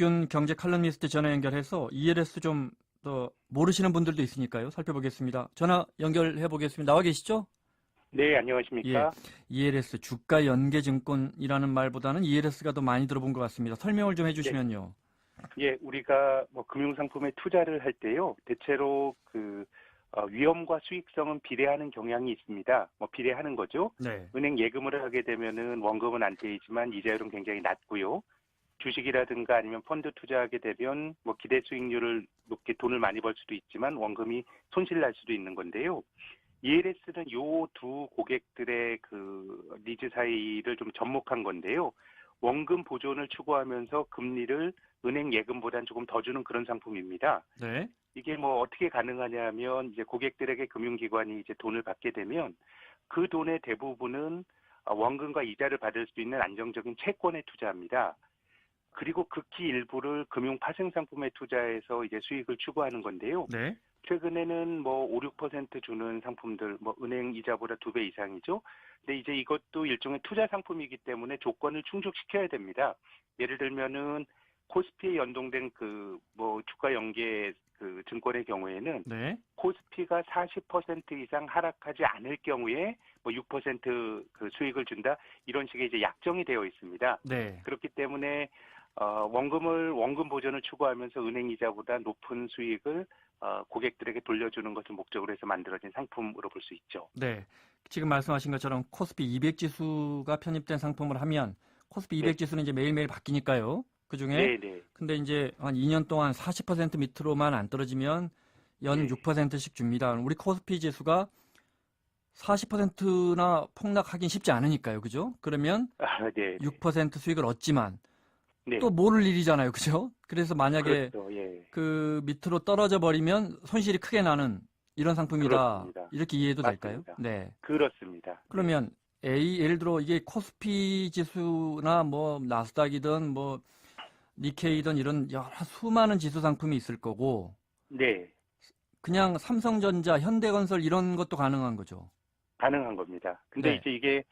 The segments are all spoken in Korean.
박균 경제 칼럼니스트 전화 연결해서 ELS 좀 더 모르시는 분들도 있으니까요. 살펴보겠습니다. 전화 연결해 보겠습니다. 나와 계시죠? 네, 예, 안녕하십니까? ELS 주가 연계증권이라는 말보다는 ELS가 더 많이 들어본 것 같습니다. 설명을 좀 네, 해주시면요. 예, 우리가 뭐 금융상품에 투자를 할 때요, 대체로 위험과 수익성은 비례하는 경향이 있습니다. 뭐 비례하는 거죠. 네, 은행 예금을 하게 되면은 원금은 안 떼이지만 이자율은 굉장히 낮고요. 주식이라든가 아니면 펀드 투자하게 되면 뭐 기대 수익률을 높게 돈을 많이 벌 수도 있지만 원금이 손실 날 수도 있는 건데요. ELS는 요 두 고객들의 그 니즈 사이를 좀 접목한 건데요. 원금 보존을 추구하면서 금리를 은행 예금보다는 조금 더 주는 그런 상품입니다. 네, 이게 뭐 어떻게 가능하냐면 이제 고객들에게 금융기관이 이제 돈을 받게 되면 그 돈의 대부분은 원금과 이자를 받을 수 있는 안정적인 채권에 투자합니다. 그리고 극히 일부를 금융 파생 상품에 투자해서 이제 수익을 추구하는 건데요. 네, 최근에는 뭐 5, 6% 주는 상품들, 뭐 은행 이자보다 2배 이상이죠. 근데 이제 이것도 일종의 투자 상품이기 때문에 조건을 충족시켜야 됩니다. 예를 들면은 코스피에 연동된 그 뭐 주가 연계 그 증권의 경우에는 네, 코스피가 40% 이상 하락하지 않을 경우에 뭐 6%그 수익을 준다 이런 식의 이제 약정이 되어 있습니다. 네. 그렇기 때문에 원금 보전을 추구하면서 은행 이자보다 높은 수익을 고객들에게 돌려주는 것을 목적으로 해서 만들어진 상품으로 볼 수 있죠. 네. 지금 말씀하신 것처럼 코스피 200 지수가 편입된 상품을 하면 코스피 200 네, 지수는 이제 매일매일 바뀌니까요. 그중에 네, 네, 근데 이제 한 2년 동안 40% 밑으로만 안 떨어지면 연 예, 6%씩 줍니다. 우리 코스피 지수가 40%나 폭락하긴 쉽지 않으니까요. 그죠? 그러면 네, 네, 6% 수익을 얻지만 또 네, 모를 일이잖아요. 그죠? 그래서 만약에 그렇죠, 예, 그 밑으로 떨어져 버리면 손실이 크게 나는 이런 상품이다. 그렇습니다. 이렇게 이해해도 될까요? 맞습니다. 네. 그렇습니다. 네, 그러면 예를 들어 이게 코스피 지수나 뭐 나스닥이든 뭐 니케이든 이런 여러 수많은 지수 상품이 있을 거고 네, 그냥 삼성전자, 현대건설 이런 것도 가능한 거죠. 가능한 겁니다. 근데 네. 이제 이게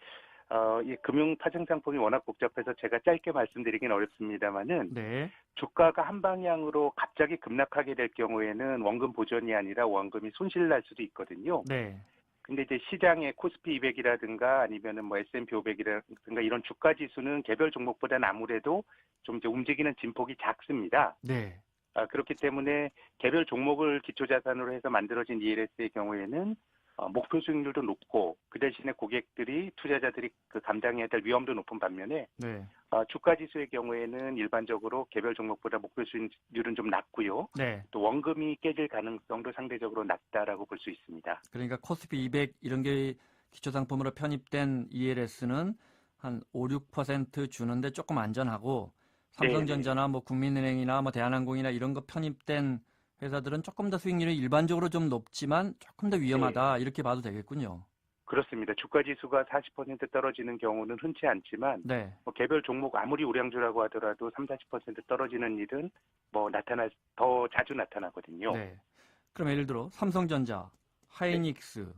이 금융 파생 상품이 워낙 복잡해서 제가 짧게 말씀드리긴 어렵습니다만은 네. 주가가 한 방향으로 갑자기 급락하게 될 경우에는 원금 보전이 아니라 원금이 손실 날 수도 있거든요. 네. 근데 이제 시장의 코스피 200이라든가 아니면은 뭐 S&P 500이라든가 이런 주가 지수는 개별 종목보다는 아무래도 좀 이제 움직이는 진폭이 작습니다. 네. 그렇기 때문에 개별 종목을 기초자산으로 해서 만들어진 ELS의 경우에는 목표 수익률도 높고 그 대신에 고객들이 투자자들이 그 감당해야 될 위험도 높은 반면에 네. 주가 지수의 경우에는 일반적으로 개별 종목보다 목표 수익률은 좀 낮고요. 네. 또 원금이 깨질 가능성도 상대적으로 낮다라고 볼 수 있습니다. 그러니까 코스피 200 이런 게 기초 상품으로 편입된 ELS는 한 5, 6% 주는데 조금 안전하고 네네. 삼성전자나 뭐 국민은행이나 뭐 대한항공이나 이런 거 편입된 회사들은 조금 더 수익률이 일반적으로 좀 높지만 조금 더 네. 위험하다 이렇게 봐도 되겠군요. 그렇습니다. 주가 지수가 40% 떨어지는 경우는 흔치 않지만 네. 뭐 개별 종목 아무리 우량주라고 하더라도 3, 40% 떨어지는 일은 뭐 더 자주 나타나거든요. 네. 그럼 예를 들어 삼성전자, 네. 하이닉스,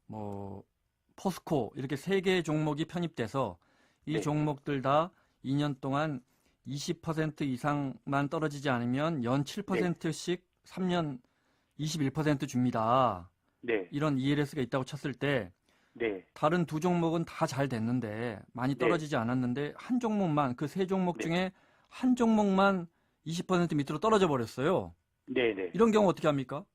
뭐 포스코 이렇게 세 개의 종목이 편입돼서 이 네. 종목들 다 2년 동안 20% 이상만 떨어지지 않으면 연 네. 7%씩 3년 21% 줍니다. 네. 이런 ELS가 있다고 쳤을 때 네. 다른 두 종목은 다 잘 됐는데 많이 네. 떨어지지 않았는데 한 종목만 그 세 종목 네. 중에 한 종목만 20% 밑으로 떨어져 버렸어요. 네. 네. 이런 경우 어떻게 합니까?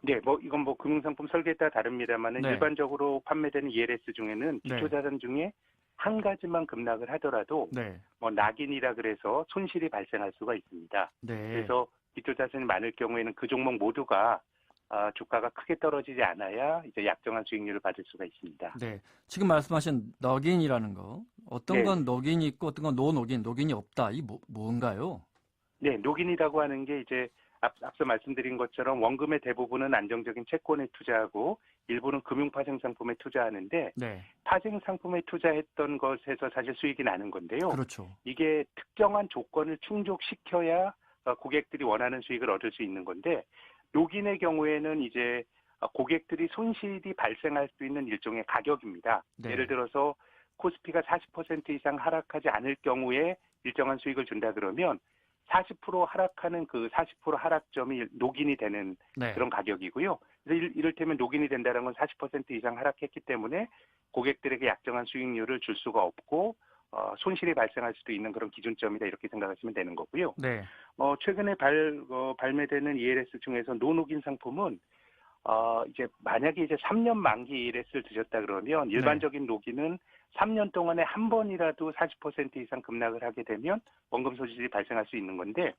네, 뭐 이건 뭐 금융상품 설계에 따라 다릅니다만은 네, 일반적으로 판매되는 ELS 중에는 네, 기초자산 중에 한 가지만 급락을 하더라도 네, 뭐 낙인이라 그래서 손실이 발생할 수가 있습니다. 네, 그래서 기초자산이 많을 경우에는 그 종목 모두가 주가가 크게 떨어지지 않아야 이제 약정한 수익률을 받을 수가 있습니다. 네. 지금 말씀하신 넉인이라는 거 어떤 건 네네. 넉인이 있고 어떤 건 노녹인, 녹인이 없다. 이 뭔가요? 네, 녹인이라고 하는 게 이제 앞서 말씀드린 것처럼 원금의 대부분은 안정적인 채권에 투자하고 일부는 금융파생 상품에 투자하는데 네, 파생 상품에 투자했던 것에서 사실 수익이 나는 건데요. 그렇죠. 이게 특정한 조건을 충족시켜야 고객들이 원하는 수익을 얻을 수 있는 건데 녹인의 경우에는 이제 고객들이 손실이 발생할 수 있는 일종의 가격입니다. 예를 네, 들어서 코스피가 40% 이상 하락하지 않을 경우에 일정한 수익을 준다 그러면 40% 하락하는 그 40% 하락점이 녹인이 되는 네. 그런 가격이고요. 그래서 이를테면 녹인이 된다는 건 40% 이상 하락했기 때문에 고객들에게 약정한 수익률을 줄 수가 없고 손실이 발생할 수도 있는 그런 기준점이다 이렇게 생각하시면 되는 거고요. 네. 최근에 발매되는 ELS 중에서 노녹인 상품은 이제 만약에 이제 3년 만기 ELS를 드셨다 그러면 일반적인 녹인은 3년 동안에 한 번이라도 40% 이상 급락을 하게 되면 원금 손실이 발생할 수 있는 건데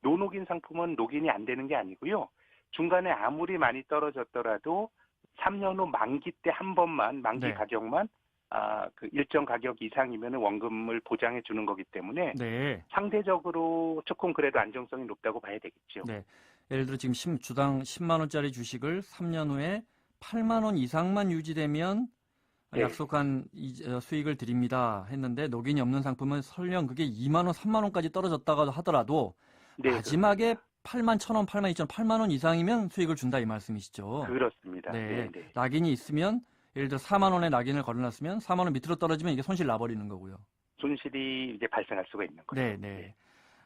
노녹인 상품은 녹인이 안 되는 게 아니고요. 중간에 아무리 많이 떨어졌더라도 3년 후 만기 때 한 번만 만기 네. 가격만 그 일정 가격 이상이면 원금을 보장해 주는 거기 때문에 네. 상대적으로 조금 그래도 안정성이 높다고 봐야 되겠죠. 네. 예를 들어 지금 주당 10만 원짜리 주식을 3년 후에 8만 원 이상만 유지되면 네. 약속한 수익을 드립니다 했는데 녹인이 없는 상품은 설령 그게 2만 원, 3만 원까지 떨어졌다가 하더라도 네, 마지막에 8만 1천 원, 8만 2천 원, 8만 원 이상이면 수익을 준다 이 말씀이시죠? 그렇습니다. 네. 네. 낙인이 있으면 예를 들어 4만 원의 낙인을 걸어놨으면 4만 원 밑으로 떨어지면 이게 손실 나버리는 거고요. 손실이 이제 발생할 수가 있는 거죠. 네, 네.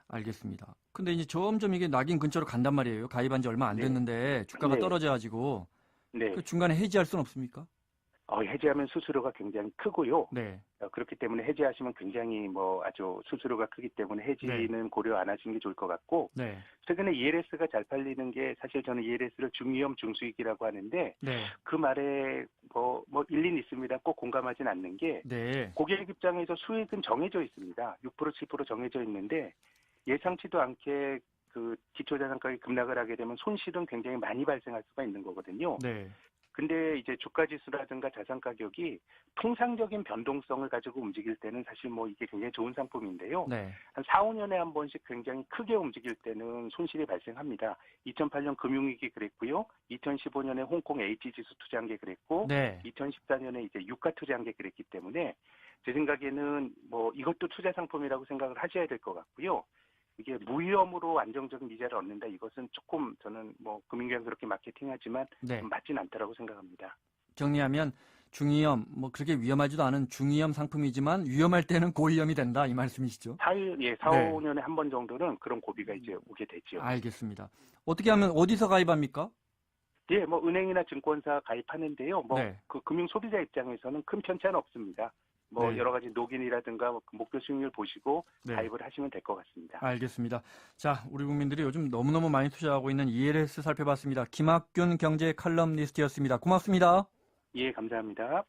알겠습니다. 근데 이제 점점 이게 낙인 근처로 간단 말이에요. 가입한 지 얼마 안 네. 됐는데 주가가 네. 떨어져가지고 네. 그 중간에 해지할 수는 없습니까? 해지하면 수수료가 굉장히 크고요. 네. 그렇기 때문에 해지하시면 굉장히 아주 수수료가 크기 때문에 해지는 고려 안 하시는 게 좋을 것 같고 네. 최근에 ELS가 잘 팔리는 게 사실 저는 ELS를 중위험 중수익이라고 하는데 네. 그 말에 일리는 있습니다. 꼭 공감하진 않는 게 네. 고객 입장에서 수익은 정해져 있습니다. 6% 7% 정해져 있는데 예상치도 않게 그 기초자산가격이 급락을 하게 되면 손실은 굉장히 많이 발생할 수가 있는 거거든요. 네. 근데 이제 주가 지수라든가 자산 가격이 통상적인 변동성을 가지고 움직일 때는 사실 이게 굉장히 좋은 상품인데요. 네. 한 4, 5년에 한 번씩 굉장히 크게 움직일 때는 손실이 발생합니다. 2008년 금융위기 그랬고요. 2015년에 홍콩 H지수 투자한 게 그랬고, 네. 2014년에 이제 유가 투자한 게 그랬기 때문에 제 생각에는 이것도 투자 상품이라고 생각을 하셔야 될 것 같고요. 이게 무위험으로 안정적인 이자를 얻는다. 이것은 조금 저는 금융기관 그렇게 마케팅하지만 네. 맞진 않다라고 생각합니다. 정리하면 중위험, 그렇게 위험하지도 않은 중위험 상품이지만 위험할 때는 고위험이 된다 이 말씀이시죠? 4, 네. 5년에 한 번 정도는 그런 고비가 이제 오게 되죠. 알겠습니다. 어떻게 하면 어디서 가입합니까? 예, 은행이나 증권사 가입하는데요. 네. 그 금융 소비자 입장에서는 큰 편차는 없습니다. 네. 여러 가지 녹인이라든가 목표 수익률 보시고 네. 가입을 하시면 될 것 같습니다. 알겠습니다. 자, 우리 국민들이 요즘 너무너무 많이 투자하고 있는 ELS 살펴봤습니다. 김학균 경제 칼럼니스트였습니다. 고맙습니다. 예, 감사합니다.